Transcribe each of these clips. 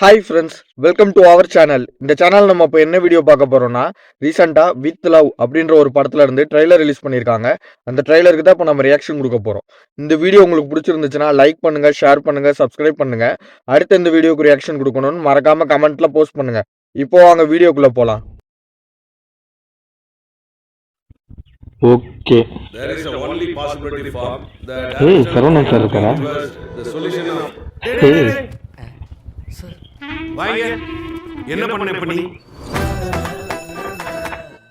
Hi friends, welcome to our channel. இந்த channel நம்ம இப்போ என்ன வீடியோ பார்க்க போகிறோம்னா, ரீசெண்டாக வித் லவ் அப்படின்ற ஒரு படத்தில் இருந்து ட்ரெய்லர் ரிலீஸ் பண்ணியிருக்காங்க. அந்த ட்ரெய்லருக்கு தான் இப்போ நம்ம ரியாக்ஷன் கொடுக்க போகிறோம். இந்த வீடியோ உங்களுக்கு பிடிச்சிருந்துச்சுன்னா லைக் பண்ணுங்கள், ஷேர் பண்ணுங்கள், சப்ஸ்கிரைப் பண்ணுங்கள். அடுத்த இந்த வீடியோக்கு ரியாக்ஷன் கொடுக்கணும்னு மறக்காமல் கமெண்ட்டில் போஸ்ட் பண்ணுங்கள். இப்போ வாங்க வீடியோக்குள்ளே போகலாம். Okay. There is a only possibility for the Saravanan sir இருக்காரா? the solution of வாங்க என்ன பண்ண இப்ப நீ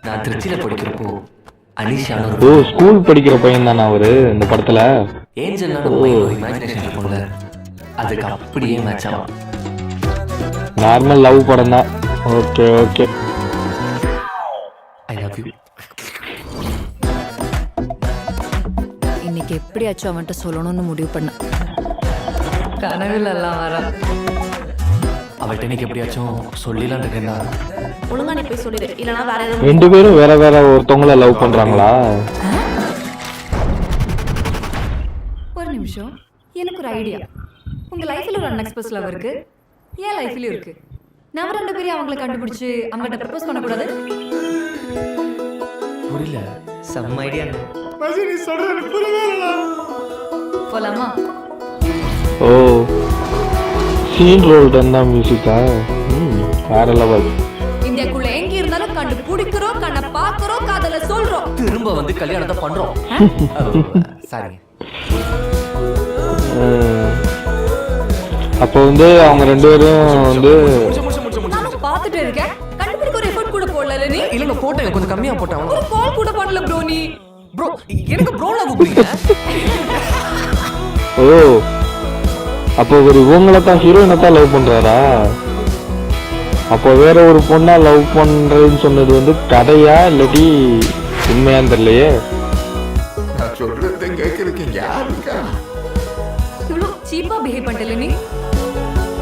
நான் திருச்சியில படிக்கிறப்போ அனிஷான ஓ ஸ்கூல் படிக்கிற பையன் தானே அவரு இந்த படத்துல? ஏஞ்சலான பையன் ஒரு இமேஜினேஷன் இருக்கும்ல, அதுக்கு அப்படியே மேட்ச் ஆகும். நார்மல் லவ் படம் தான். Okay okay. I love you. இன்னைக்கு எப்படியாச்சும் அவன்கிட்ட சொல்லணும்னு முடிவு பண்ண. கனவுல எல்லாம் வர அவள்கிட்ட இன்னைக்கு எப்படியாச்சும் சொல்லிடலாம் இருக்கேன்டா. ஒழுங்கா நீ போய் சொல்லிடு, இல்லனா வேற ஏதாவது. ரெண்டு பேரும் வேற வேற ஒருத்தவங்கள லவ் பண்றாங்களா? ஒரு நிமிஷம், எனக்கு ஒரு ஐடியா. உங்க லைஃப்ல ஒரு அன்எக்ஸ்பெக்ட் லவ் இருக்கு, என் லைஃப்லயும் இருக்கு. நாம ரெண்டு பேரும் அவங்கள கண்டுபிடிச்சு அவங்ககிட்ட ப்ரப்போஸ் பண்ண கூடாது? புரியல. செம்ம ஐடியா. போலாமா? ஓ சீன் ரோல் தான் மியூசிக்கா? வேற லெவல். இந்தியாக்குள்ள எங்க இருந்தாலும் கண்டுபிடிக்கிறோம், கண்ண பாக்குறோம், காதல சொல்றோம், திரும்ப வந்து கல்யாணத்தை பண்றோம். சாரி. அப்போ வந்து அவங்க ரெண்டு பேரும் வந்து நானும் பாத்துட்டு இருக்கேன். கண்டுபிடிக்க ஒரு எஃபோர்ட் கூட போடல நீ. இல்லங்க போட்டேன், கொஞ்சம் கம்மியா போட்டேன். ஒரு கால் கூட பண்ணல ப்ரோ நீ. ப்ரோ எனக்கு ப்ரோல கூப்பிடுங்க. ஓ அப்போ ஒரு இவங்களை தான் ஹீரோயினை தான் லவ் பண்றாரா? அப்போ வேற ஒரு பொண்ணா லவ் பண்றேன்னு சொன்னது வந்து கதையா இல்லாட்டி உண்மையான்னு தெரியலையே. நான் சொல்றதை கேட்கறதுக்கு யாருக்கா? இவ்வளவு சீப்பா பிஹேவ் பண்ணல நீ.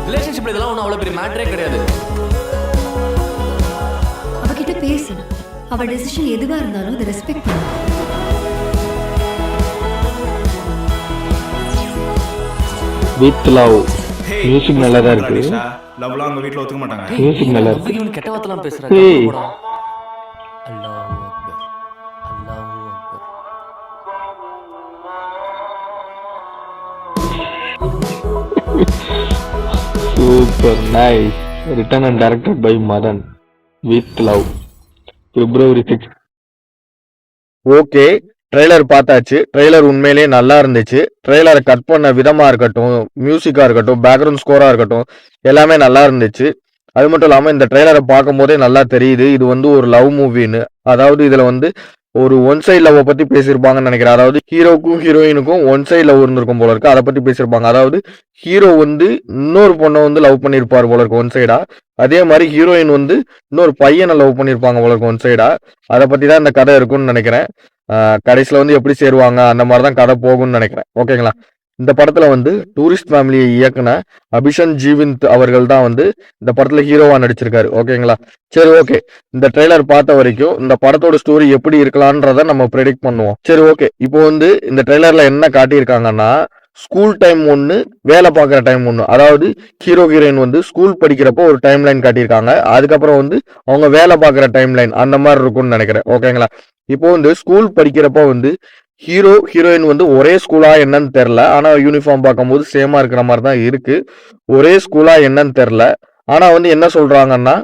ரிலேஷன்ஷிப்ல இதெல்லாம் ஒன்றும் அவ்வளோ பெரிய மேட்டரே கிடையாது. அவகிட்ட பேசு. அவ டெசிஷன் எதுவா இருந்தாலும் அதை ரெஸ்பெக்ட் பண்ணு. வித் லவ் மியூசிக் நல்லா தான் இருக்கு. லவ்லாம் உங்க வீட்ல ஒத்துக்க மாட்டாங்க. மியூசிக் நல்லா இருக்கு. இவன் கெட்ட வார்த்தைலாம் பேசுறாங்க. ஏய். அல்லாஹ் அக்பர். அல்லாஹ் அக்பர். Super nice. Written and directed by Madhan. With love February 6. Okay, trailer பார்த்தாச்சு. ட்ரெய்லர் உண்மையிலேயே நல்லா இருந்துச்சு. ட்ரெய்லரை கட் பண்ண விதமாக இருக்கட்டும், மியூசிக்காக இருக்கட்டும், பேக்ரவுண்ட் ஸ்கோராக இருக்கட்டும், எல்லாமே நல்லா இருந்துச்சு. அது மட்டும் இல்லாமல் இந்த ட்ரெய்லரை பார்க்கும் போதே நல்லா தெரியுது இது வந்து ஒரு லவ் மூவின்னு. அதாவது இதில் வந்து ஒரு ஒன் சைட் லவ்வை பற்றி பேசியிருப்பாங்கன்னு நினைக்கிறேன். அதாவது ஹீரோக்கும் ஹீரோயினுக்கும் ஒன் சைட் லவ் இருந்திருக்கும் போல இருக்கு, அதை பற்றி பேசியிருப்பாங்க. அதாவது ஹீரோ வந்து இன்னொரு பொண்ணை வந்து லவ் பண்ணியிருப்பார் போல இருக்கு ஒன் சைடா. அதே மாதிரி ஹீரோயின் வந்து இன்னொரு பையனை லவ் பண்ணியிருப்பாங்க போல இருக்கு ஒன் சைடா. அதை பற்றி தான் இந்த கதை இருக்குன்னு நினைக்கிறேன். கடைசியில் வந்து எப்படி சேருவாங்க அந்த மாதிரி தான் கதை போகும்னு நினைக்கிறேன். ஓகேங்களா? இந்த படத்துல வந்து டூரிஸ்ட் ஃபேமிலியை இயக்குன அபிஷன் ஜீவிந்த் அவர்கள் தான் வந்து இந்த படத்துல ஹீரோவா நடிச்சிருக்காரு. ஓகேங்களா? சரி, ஓகே. இந்த ட்ரெய்லர் பார்த்த வரைக்கும் இந்த படத்தோட ஸ்டோரி எப்படி இருக்கலான்றத நம்ம ப்ரெடிக்ட் பண்ணுவோம். சரி, ஓகே. இப்போ வந்து இந்த ட்ரெய்லர்ல என்ன காட்டியிருக்காங்கன்னா, ஸ்கூல் டைம் ஒன்று, வேலை பார்க்குற டைம் ஒன்று. அதாவது ஹீரோ ஹீரோயின் வந்து ஸ்கூல் படிக்கிறப்போ ஒரு டைம் லைன் காட்டியிருக்காங்க. அதுக்கப்புறம் வந்து அவங்க வேலை பார்க்குற டைம் லைன் அந்த மாதிரி இருக்கும்னு நினைக்கிறேன். ஓகேங்களா? இப்போ வந்து ஸ்கூல் படிக்கிறப்போ வந்து ஹீரோ ஹீரோயின் வந்து ஒரே ஸ்கூலா என்னன்னு தெரில. ஆனால் யூனிஃபார்ம் பார்க்கும்போது சேமா இருக்கிற மாதிரி தான் இருக்கு. ஒரே ஸ்கூலா என்னன்னு தெரில. ஆனால் வந்து என்ன சொல்றாங்கன்னா,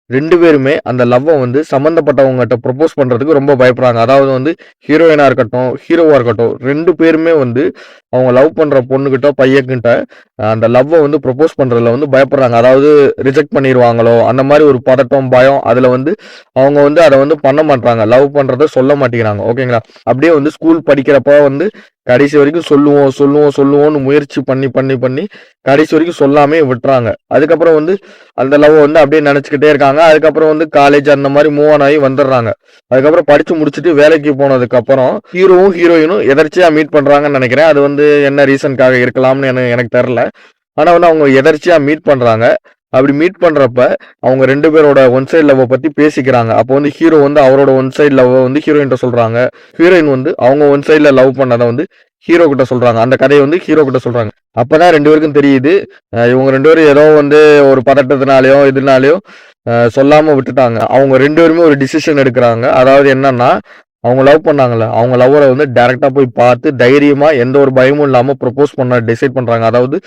ரெண்டு பேருமே அந்த லவ்வை வந்து சம்மந்தப்பட்டவங்ககிட்ட ப்ரொப்போஸ் பண்ணுறதுக்கு ரொம்ப பயப்படுறாங்க. அதாவது வந்து ஹீரோயினாக இருக்கட்டும், ஹீரோவாக இருக்கட்டும், ரெண்டு பேருமே வந்து அவங்க லவ் பண்ணுற பொண்ணுக்கிட்ட பையன்கிட்ட அந்த லவ்வை வந்து ப்ரொப்போஸ் பண்ணுறதுல வந்து பயப்படுறாங்க. அதாவது ரிஜெக்ட் பண்ணிடுவாங்களோ அந்த மாதிரி ஒரு பதட்டம், பயம். அதில் வந்து அவங்க வந்து அதை வந்து பண்ண மாட்டாங்க, லவ் பண்ணுறத சொல்ல மாட்டேங்கிறாங்க. ஓகேங்களா? அப்படியே வந்து ஸ்கூல் படிக்கிறப்ப வந்து கடைசி வரைக்கும் சொல்லுவோம்னு முயற்சி பண்ணி கடைசி வரைக்கும் சொல்லாமே விட்டுறாங்க. அதுக்கப்புறம் வந்து அந்த லவ் வந்து அப்படியே நினைச்சுக்கிட்டே இருக்காங்க. அதுக்கப்புறம் வந்து காலேஜ் அந்த மாதிரி மூவ் ஆன் ஆகி வந்துடுறாங்க. அதுக்கப்புறம் படிச்சு முடிச்சுட்டு வேலைக்கு போனதுக்கு அப்புறம் ஹீரோவும் ஹீரோயினும் எதர்ச்சியா மீட் பண்றாங்கன்னு நினைக்கிறேன். அது வந்து என்ன ரீசனுக்காக இருக்கலாம்னு எனக்கு தெரியல. ஆனா வந்து அவங்க எதர்ச்சியா மீட் பண்றாங்க. அப்படி மீட் பண்றப்ப அவங்க ரெண்டு பேரோட ஒன் சைட் லவ் பத்தி பேசிக்கிறாங்க. அப்போ வந்து ஹீரோ வந்து அவரோட ஒன் சைட் லவ் வந்து ஹீரோயின் சொல்றாங்க. ஹீரோயின் வந்து அவங்க ஒன் சைட்ல லவ் பண்ணதை வந்து ஹீரோ கிட்ட சொல்றாங்க. அந்த கதையை வந்து ஹீரோ கிட்ட சொல்றாங்க. அப்பதான் 2 பேருக்கும் தெரியுது. இவங்க 2 பேரும் ஏதோ வந்து ஒரு பதட்டத்தினாலயோ, இதனாலயோ சொல்லாம விட்டுட்டாங்க. அவங்க 2 பேருமே ஒரு டிசிஷன் எடுக்குறாங்க. அதாவது என்னன்னா, அவங்க லவ் பண்ணாங்கல்ல, அவங்க லவ்வர வந்து டைரக்ட்டா போய் பார்த்து தைரியமா எந்த ஒரு பயமும் இல்லாம ப்ரொபோஸ் பண்ண டிசைட் பண்றாங்க. அதாவது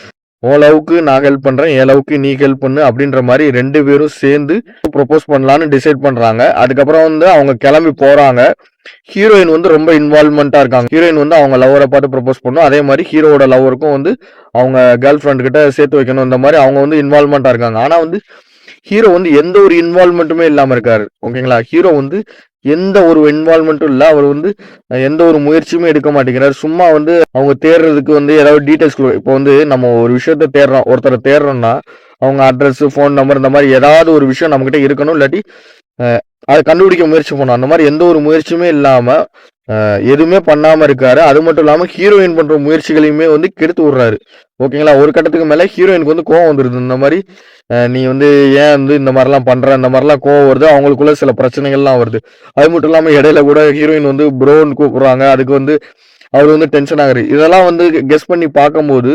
உன் லவ்வுக்கு நான் ஹெல்ப் பண்றேன், என் லவ்வுக்கு நீ ஹெல்ப் பண்ணு அப்படின்ற மாரி 2 பேரும் சேர்ந்து ப்ரொபோஸ் பண்ணலான்னு டிசைட் பண்றாங்க. அதுக்கப்புறம் வந்து அவங்க கிளம்பி போறாங்க. ஹீரோயின் வந்து ரொம்ப இன்வால்வ்மெண்ட்டா இருக்காங்க. ஹீரோயின் வந்து அவங்க லவ்வர பார்த்து ப்ரொபோஸ் பண்ணணும். அதே மாரி ஹீரோவோட லவ்வருக்கும் வந்து அவங்க கேர்ள் ஃப்ரெண்ட் கிட்ட சேர்த்து வைக்கணும். இந்த மாரி அவங்க வந்து இன்வால்வ்மெண்ட்டா இருக்காங்க. ஆனா வந்து ஹீரோ வந்து எந்த ஒரு இன்வால்வ்மெண்ட்டுமே இல்லாம இருக்காரு. ஓகேங்களா? ஹீரோ வந்து எந்த ஒரு இன்வால்வ்மெண்ட்டும் இல்ல. அவர் வந்து எந்த ஒரு முயற்சியுமே எடுக்க மாட்டேங்கிறாரு. சும்மா வந்து அவங்க தேடுறதுக்கு வந்து ஏதாவது டீடைல்ஸ் இப்போ வந்து நம்ம ஒரு விஷயத்த தேடுறோம். ஒருத்தர தேடுறோம்னா, அவங்க அட்ரஸ், ஃபோன் நம்பர் இந்த மாரி ஏதாவது ஒரு விஷயம் நம்மகிட்ட இருக்கணும். இல்லாட்டி அத கண்டுபிடிக்க முயற்சி பண்ணணும். அந்த மாரி எந்த ஒரு முயற்சியுமே இல்லாம எதுவுமே பண்ணாம இருக்காரு. அது மட்டும் இல்லாம ஹீரோயின் பண்ற முயற்சிகளையுமே வந்து கெடுத்து விடுறாரு. ஓகேங்களா? ஒரு கட்டத்துக்கு மேல ஹீரோயினுக்கு வந்து கோவம் வந்துருது. இந்த மாரி நீ வந்து ஏன் வந்து இந்த மாரிலாம் பண்ற? இந்த மாரிலாம் கோவம் வருது. அவங்களுக்குள்ள சில பிரச்சனைகள்லாம் வருது. அது மட்டும் இல்லாம இடையில கூட ஹீரோயின் வந்து ப்ரோன்னு கூப்பிடுறாங்க. அதுக்கு வந்து அவரு வந்து டென்ஷன் ஆகுறாரு. இதெல்லாம் வந்து கெஸ் பண்ணி பார்க்கும்போது,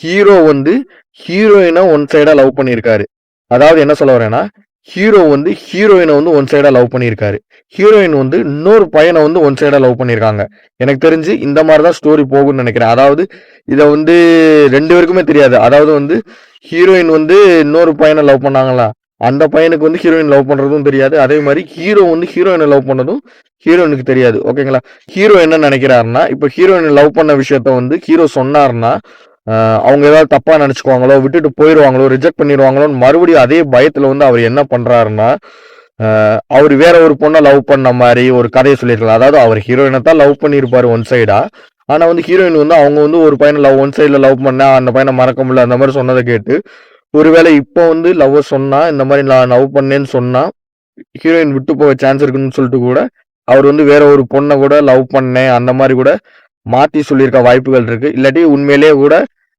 ஹீரோ வந்து ஹீரோயின ஒன் சைடா லவ் பண்ணியிருக்காரு. அதாவது என்ன சொல்ல வரேன்னா, ஹீரோ வந்து ஹீரோயின வந்து ஒன் சைடா லவ் பண்ணியிருக்காரு. ஹீரோயின் வந்து இன்னொரு பையனை வந்து ஒன் சைடா லவ் பண்ணியிருக்காங்க. எனக்கு தெரிஞ்சு இந்த மாரி தான் ஸ்டோரி போகும்னு நினைக்கிறேன். அதாவது இத வந்து 2 பேருக்குமே தெரியாது. அதாவது வந்து ஹீரோயின் வந்து இன்னொரு பையனை லவ் பண்ணாங்களா, அந்த பையனுக்கு வந்து ஹீரோயின் லவ் பண்றதும் தெரியாது. அதே மாரி ஹீரோ வந்து ஹீரோயின லவ் பண்ணதும் ஹீரோயினுக்கு தெரியாது. ஓகேங்களா? ஹீரோ என்ன நினைக்கிறாருன்னா, இப்ப ஹீரோயின் லவ் பண்ண விஷயத்த வந்து ஹீரோ சொன்னாருன்னா, அவங்க ஏதாவது தப்பா நினைச்சுக்குவாங்களோ, விட்டுட்டு போயிருவாங்களோ, ரிஜெக்ட் பண்ணிருவாங்களோன்னு மறுபடியும் அதே பயத்துல வந்து அவர் என்ன பண்றாருன்னா, அவரு வேற ஒரு பொண்ண லவ் பண்ண மாரி ஒரு கதைய சொல்லியிருக்கலாம். அதாவது அவர் ஹீரோயின தான் லவ் பண்ணியிருப்பாரு ஒன் சைடா. ஆனா வந்து ஹீரோயின் வந்து அவங்க வந்து ஒரு பையன ஒன் சைடுல லவ் பண்ணா, அந்த பையன மறக்க முடியல அந்த மாரி சொன்னத கேட்டு, ஒருவேளை இப்போ வந்து லவ்வ சொன்னா, இந்த மாரி நான் லவ் பண்ணேன்னு சொன்னா, ஹீரோயின் விட்டு போக சான்ஸ் இருக்குன்னு சொல்லிட்டு கூட, அவர் வந்து வேற ஒரு பொண்ண கூட லவ் பண்ணேன், அந்த மாரி கூட மாத்தி சொல்லியிருக்க வாய்ப்புகள் இருக்கு. இல்லாட்டி உண்மையிலேயே கூட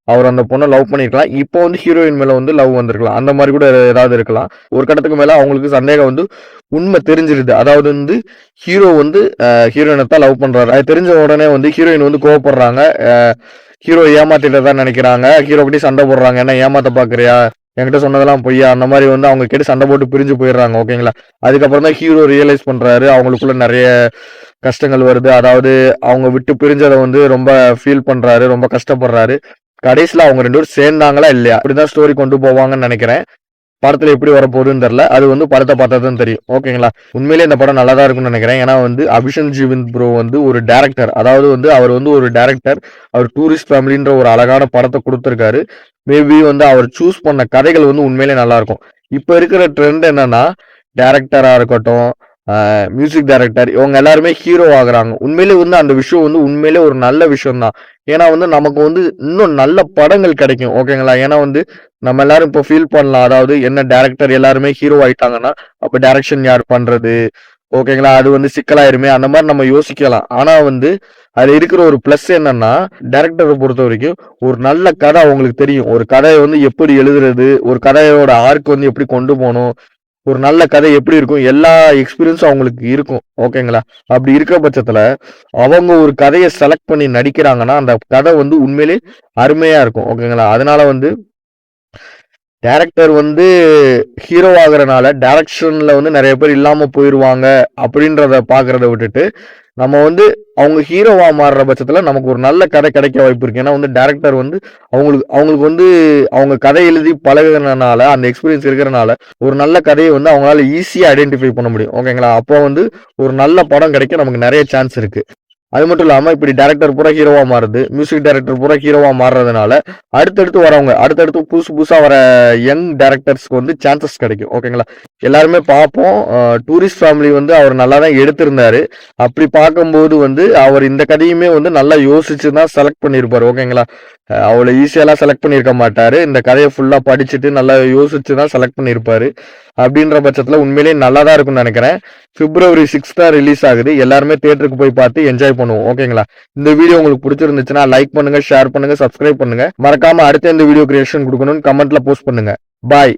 அவர் அந்த பொண்ண லவ் பண்ணியிருக்கலாம். இப்போ வந்து ஹீரோயின் மேல வந்து லவ் வந்திருக்கலாம். அந்த மாரி கூட ஏதாவது இருக்கலாம். ஒரு கட்டத்துக்கு மேல அவங்களுக்கு சந்தேகம் வந்து உண்மை தெரிஞ்சிருது. அதாவது வந்து ஹீரோ வந்து ஹீரோயின தான் லவ் பண்றாரு. அது தெரிஞ்ச உடனே வந்து ஹீரோயின் வந்து கோவப்படுறாங்க. ஹீரோ ஏமாத்திட்டதா நினைக்கிறாங்க. ஹீரோ கிட்டயும் சண்டை போடுறாங்க. என்ன ஏமாத்த பாக்குறியா? என்கிட்ட சொன்னதெல்லாம் பொய்யா? அந்த மாரி வந்து அவங்க கிட்ட சண்டை போட்டு பிரிஞ்சு போயிடுறாங்க. ஓகேங்களா? அதுக்கப்புறம் தான் ஹீரோ ரியலைஸ் பண்றாரு. அவங்களுக்குள்ள நிறைய கஷ்டங்கள் வருது. அதாவது அவங்க விட்டு பிரிஞ்சதை வந்து ரொம்ப ஃபீல் பண்றாரு. ரொம்ப கஷ்டப்படுறாரு. கடைசியில அவங்க 2 பேரும் சேர்ந்தாங்களா இல்லையா? அப்படிதான் ஸ்டோரி கொண்டு போவாங்கன்னு நினைக்கிறேன். படத்துல எப்படி வரப்போகுதுன்னு தெரியல. அது வந்து படத்தை பார்த்தா தான் தெரியும். ஓகேங்களா? உண்மையிலேயே இந்த படம் நல்லா தான் இருக்கும்னு நினைக்கிறேன். ஏன்னா வந்து அபிஷன் ஜீவந்த் ப்ரோ வந்து ஒரு டைரக்டர். அதாவது வந்து அவர் வந்து ஒரு டைரக்டர். அவர் டூரிஸ்ட் ஃபேமிலின்ற ஒரு அழகான படத்தை கொடுத்திருக்காரு. மேபி வந்து அவர் சூஸ் பண்ண கதைகள் வந்து உண்மையிலேயே நல்லா இருக்கும். இப்ப இருக்கிற ட்ரெண்ட் என்னன்னா, டைரக்டரா இருக்கட்டும், மியூசிக் டைரக்டர், இவங்க எல்லாருமே ஹீரோ ஆகுறாங்க. உண்மையிலேயே வந்து அந்த விஷயம் வந்து உண்மையிலேயே ஒரு நல்ல விஷயம் தான். ஏன்னா வந்து நமக்கு வந்து இன்னும் நல்ல படங்கள் கிடைக்கும். ஓகேங்களா? ஏன்னா வந்து நம்ம எல்லாரும் இப்போ ஃபீல் பண்ணலாம். அதாவது என்ன டைரக்டர் எல்லாருமே ஹீரோ ஆயிட்டாங்கன்னா, அப்ப டைரக்ஷன் யார் பண்றது? ஓகேங்களா? அது வந்து சிக்கலாயிருமே, அந்த மாதிரி நம்ம யோசிக்கலாம். ஆனா வந்து அதுல இருக்கிற ஒரு பிளஸ் என்னன்னா, டைரக்டரை பொறுத்த வரைக்கும் ஒரு நல்ல கதை அவங்களுக்கு தெரியும். ஒரு கதையை வந்து எப்படி எழுதுறது, ஒரு கதையோட ஆர்க் வந்து எப்படி கொண்டு போகணும், ஒரு நல்ல கதை எப்படி இருக்கும், எல்லா எக்ஸ்பீரியன்ஸும் அவங்களுக்கு இருக்கும். ஓகேங்களா? அப்படி இருக்கிற பட்சத்துல அவங்க ஒரு கதையை செலக்ட் பண்ணி நடிக்கிறாங்கன்னா, அந்த கதை வந்து உண்மையிலே அருமையா இருக்கும். ஓகேங்களா? அதனால வந்து டைரக்டர் வந்து ஹீரோ ஆகுறனால டைரக்ஷன்ல வந்து நிறைய பேர் இல்லாம போயிருவாங்க அப்படின்றத பாக்குறத விட்டுட்டு, நம்ம வந்து அவங்க ஹீரோவா மாறுற பட்சத்துல நமக்கு ஒரு நல்ல கதை கிடைக்க வாய்ப்பு இருக்கு. ஏன்னா வந்து டைரக்டர் வந்து அவங்களுக்கு வந்து அவங்க கதை எழுதி பழகுறதுனால, அந்த எக்ஸ்பீரியன்ஸ் இருக்கிறனால ஒரு நல்ல கதையை வந்து அவங்களால ஈஸியா ஐடென்டிஃபை பண்ண முடியும். ஓகேங்களா? அப்போ வந்து ஒரு நல்ல படம் கிடைக்க நமக்கு நிறைய சான்ஸ் இருக்கு. அது மட்டும் இல்லாம இப்படி டைரக்டர் பூரா ஹீரோவா மாறுது, மியூசிக் டைரக்டர் பூரா ஹீரோவா மாறுறதுனால அடுத்தடுத்து புதுசு புதுசா வர யங் டைரக்டர்ஸ்க்கு வந்து சான்சஸ் கிடைக்கும். ஓகேங்களா? எல்லாருமே பார்ப்போம். டூரிஸ்ட் ஃபேமிலி வந்து அவர் நல்லா தான் எடுத்திருந்தாரு. அப்படி பார்க்கும்போது வந்து அவர் இந்த கதையுமே வந்து நல்லா யோசிச்சு தான் செலக்ட் பண்ணியிருப்பாரு. ஓகேங்களா? அவ்வளோ ஈஸியெல்லாம் செலக்ட் பண்ணியிருக்க மாட்டாரு. இந்த கதையை ஃபுல்லா படிச்சுட்டு நல்லா யோசிச்சு தான் செலக்ட் பண்ணியிருப்பாரு. அப்படின்ற பட்சத்துல உண்மையிலேயே நல்லா தான் இருக்கும்னு நினைக்கிறேன். February 6 தான் ரிலீஸ் ஆகுது. எல்லாருமே தியேட்டருக்கு போய் பார்த்து என்ஜாய் பண்ணுவோம். ஓகேங்களா? இந்த வீடியோ உங்களுக்கு பிடிச்சிருந்துச்சுன்னா லைக் பண்ணுங்க, ஷேர் பண்ணுங்க, சப்ஸ்கிரைப் பண்ணுங்க. மறக்காம அடுத்த இந்த வீடியோ கிரியேஷன் கொடுக்கணும்னு கமெண்ட்ல போஸ்ட் பண்ணுங்க. பாய்.